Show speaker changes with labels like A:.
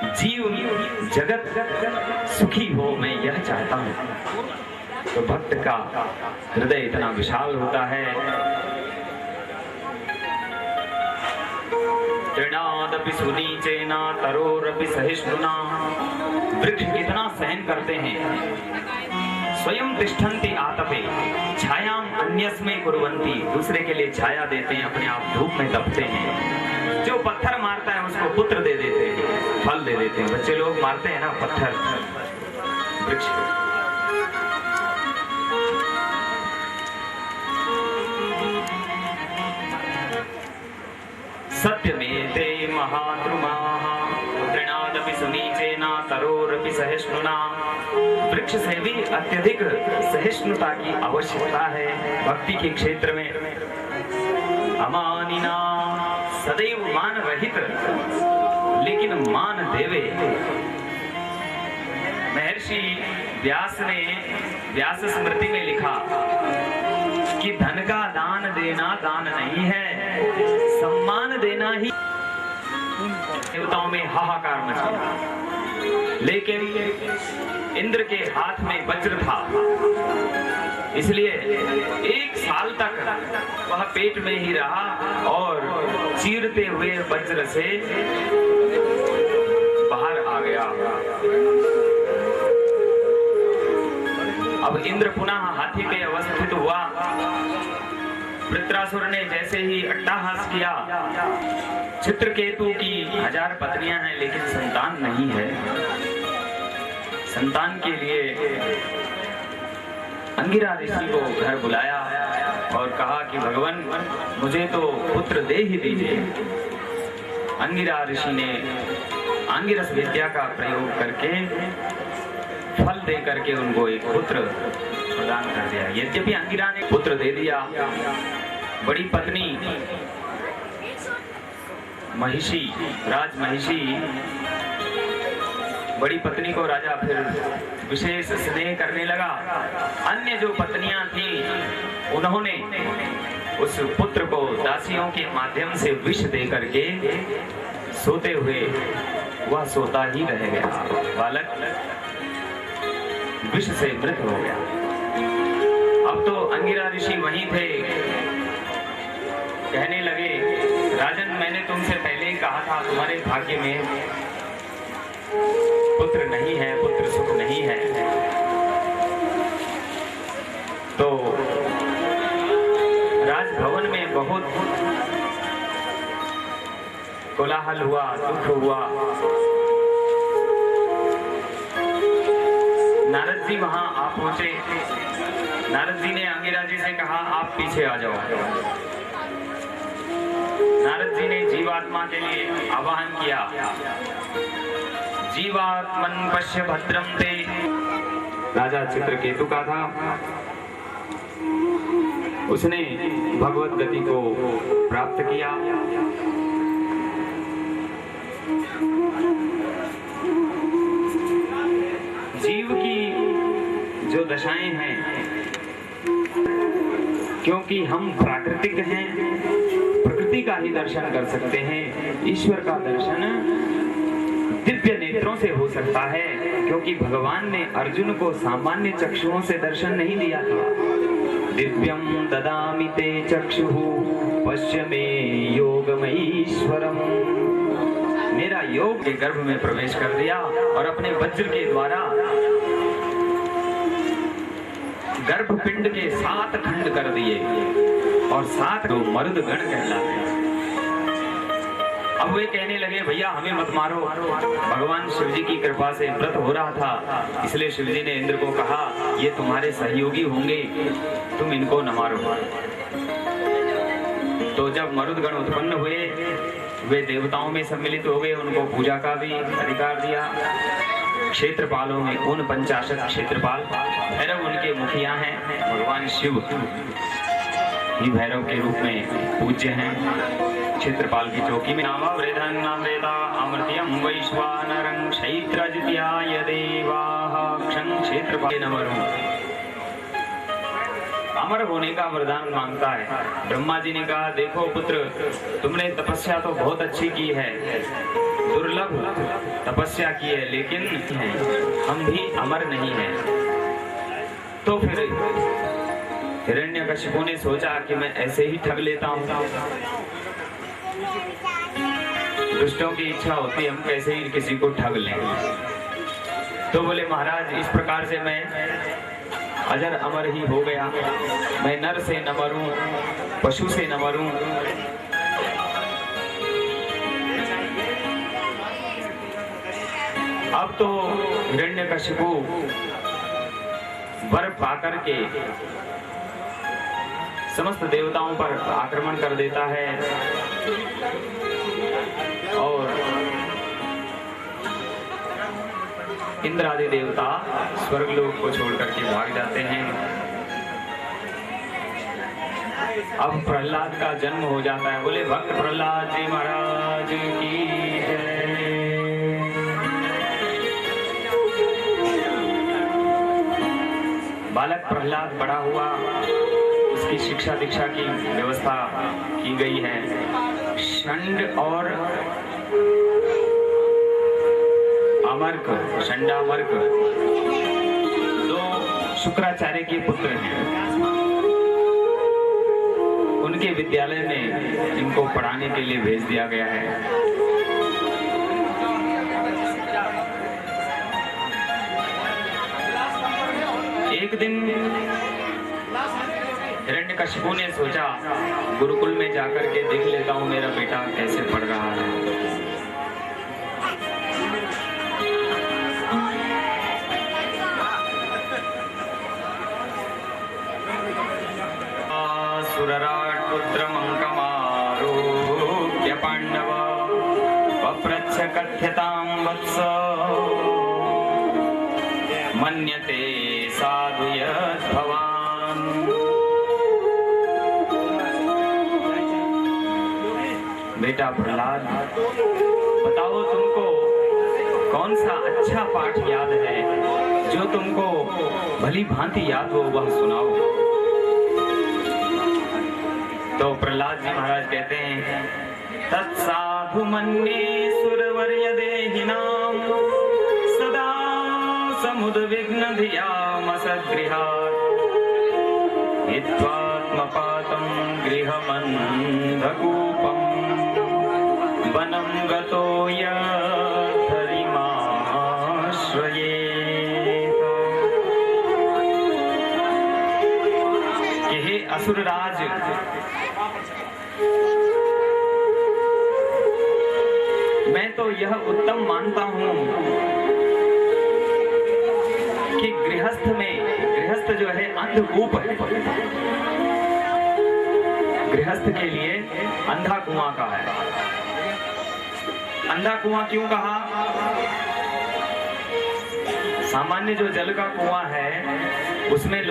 A: जीव जगत सुखी हो, मैं यह चाहता हूं। तो भक्त का हृदय इतना विशाल होता है। तृणादपि सुनीचेना तरोरपि सहिष्णुना, वृक्ष कितना सहन करते हैं। स्वयं तिष्ठन्ति आतपे छायाम अन्यस्मै कुर्वन्ति, दूसरे के लिए छाया देते हैं, अपने आप धूप में तपते हैं। जो पत्थर मारता है उसको पुत्र दे देते हैं, फल दे देते हैं। बच्चे लोग मारते हैं ना पत्थर वृक्ष को। सत्यमेते महाद्रुमाः तृणादपि सुनीचेना तरोरपि सहिष्णुना, वृक्ष से भी अत्यधिक सहिष्णुता की आवश्यकता है भक्ति के क्षेत्र में। अमानिना सदैव मान रहित, लेकिन मान देवे। महर्षि व्यास ने व्यास स्मृति में लिखा कि धन का दान देना दान नहीं है, सम्मान देना ही। देवताओं में हाहाकार मच गया, लेकिन इंद्र के हाथ में वज्र था, इसलिए 1 साल तक वह पेट में ही रहा और चीरते हुए वज्र से बाहर आ गया। अब इंद्र पुनः हाथी पे अवस्थित हुआ। वृत्रासुर ने जैसे ही अट्टहास किया, चित्रकेतु की 1000 पत्नियां हैं लेकिन संतान नहीं है। संतान के लिए अंगिरा ऋषि को घर बुलाया और कहा कि भगवान मुझे तो पुत्र दे ही दीजिए। अंगिरा ऋषि ने आंगिरस विद्या का प्रयोग करके फल दे करके उनको एक पुत्र प्रदान कर दिया। यद्यपि अंगिरा ने पुत्र दे दिया, बड़ी पत्नी महिषी, राजमहिषी, बड़ी पत्नी को राजा फिर विशेष स्नेह करने लगा। अन्य जो पत्नियां थीं उन्होंने उस पुत्र को दासियों के माध्यम से विष दे करके सोते हुए वह सोता ही रह गया। बालक विष से मृत हो गया। अब तो अंगिरा ऋषि वहीं थे, कहने लगे राजन मैंने तुमसे पहले ही कहा था तुम्हारे भाग्य में पुत्र नहीं है, पुत्र सुख नहीं है। तो राजभवन में बहुत कोलाहल हुआ, दुख हुआ। नारद जी वहां आ पहुंचे। नारद जी ने अंगिरा जी से कहा आप पीछे आ जाओ। नारद जी ने जीवात्मा के लिए आवाहन किया। जीवात्मन पश्य भद्रम ते, राजा चित्रकेतु का था। उसने भगवत गति को प्राप्त किया। जीव की जो दशाएं हैं, क्योंकि हम प्राकृतिक हैं, प्रकृति का ही दर्शन कर सकते हैं। ईश्वर का दर्शन दिव्य नेत्रों से हो सकता है, क्योंकि भगवान ने अर्जुन को सामान्य चक्षुओं से दर्शन नहीं दिया था। दिव्यम ददामि ते चक्षुः पश्य मे योगमईश्वरम, मेरा योग के गर्भ में प्रवेश कर दिया और अपने वज्र के द्वारा गर्भपिंड के 7 खंड कर दिए और 7 तो मरुदगण कहलाते हैं। अब वे कहने लगे भैया हमें मत मारो। भगवान शिव जी की कृपा से व्रत हो रहा था, इसलिए शिव जी ने इंद्र को कहा ये तुम्हारे सहयोगी होंगे, तुम इनको न मारो। तो जब मरुदगण उत्पन्न हुए वे देवताओं में सम्मिलित हो गए, उनको पूजा का भी अधिकार दिया। क्षेत्रपालों में 49 क्षेत्रपाल, भैरव उनके मुखिया हैं। भगवान शिव ही भैरव के रूप में पूज्य हैं। क्षेत्रपाल की चौकी में नामृता अमृत्यम वैश्वानरं क्षेत्रजित्याय देवाः क्षं क्षेत्रपाल नमरो। अमर होने का वरदान मांगता है। ब्रह्मा जी ने कहा देखो पुत्र तुमने तपस्या तो बहुत अच्छी की है, दुर्लभ तपस्या की है, लेकिन हम भी अमर नहीं हैं। तो फिर हिरण्यकशिपु ने सोचा कि मैं ऐसे ही ठग लेता हूँ। दुष्टों की इच्छा होती है हम कैसे ही किसी को ठग लें। तो बोले महाराज इस प्रकार से मैं अजर अमर ही हो गया, मैं नर से न मरूं, पशु से न मरूं। अब तो हिरण्यकशिपु वर पाकर के समस्त देवताओं पर आक्रमण कर देता है और इंद्र आदि देवता स्वर्गलोक को छोड़ करके भाग जाते हैं। अब प्रहलाद का जन्म हो जाता है। बोले भक्त प्रहलाद जी महाराज की जय। बालक प्रहलाद बड़ा हुआ, उसकी शिक्षा दीक्षा की व्यवस्था की गई है। षंड और अमर्क, षंडामर्क दो शुक्राचार्य के पुत्र हैं। उनके विद्यालय में इनको पढ़ाने के लिए भेज दिया गया है। एक दिन हिरण्यकशिपु ने सोचा गुरुकुल में जाकर के देख लेता हूँ मेरा बेटा कैसे पढ़ रहा है। सुरराट पुत्रम अंकमारोप्य पांडव पप्रच्छ कथ्यतां वत्स मन्यते साधु यद् भवान्। बेटा प्रहलाद बताओ तुमको कौन सा अच्छा पाठ याद है जो तुमको भली भांति याद हो, वह सुनाओ। तो प्रहलाद जी महाराज कहते हैं तत्साधु मन्ये सुरवर्य देहिनां सदा समुद्विग्न धियामसगृहात् हित्वात्मपातं गृहमन्धकूपं वनं गतो यद्धरिमाश्रयेत्। कि हे असुरराज, मैं तो यह उत्तम मानता हूं कि गृहस्थ जो है अंधकूप है। गृहस्थ के लिए अंधा कुआं का है। अंधा कुआं क्यों कहा? सामान्य जो जल का कुआं है उसमें लोग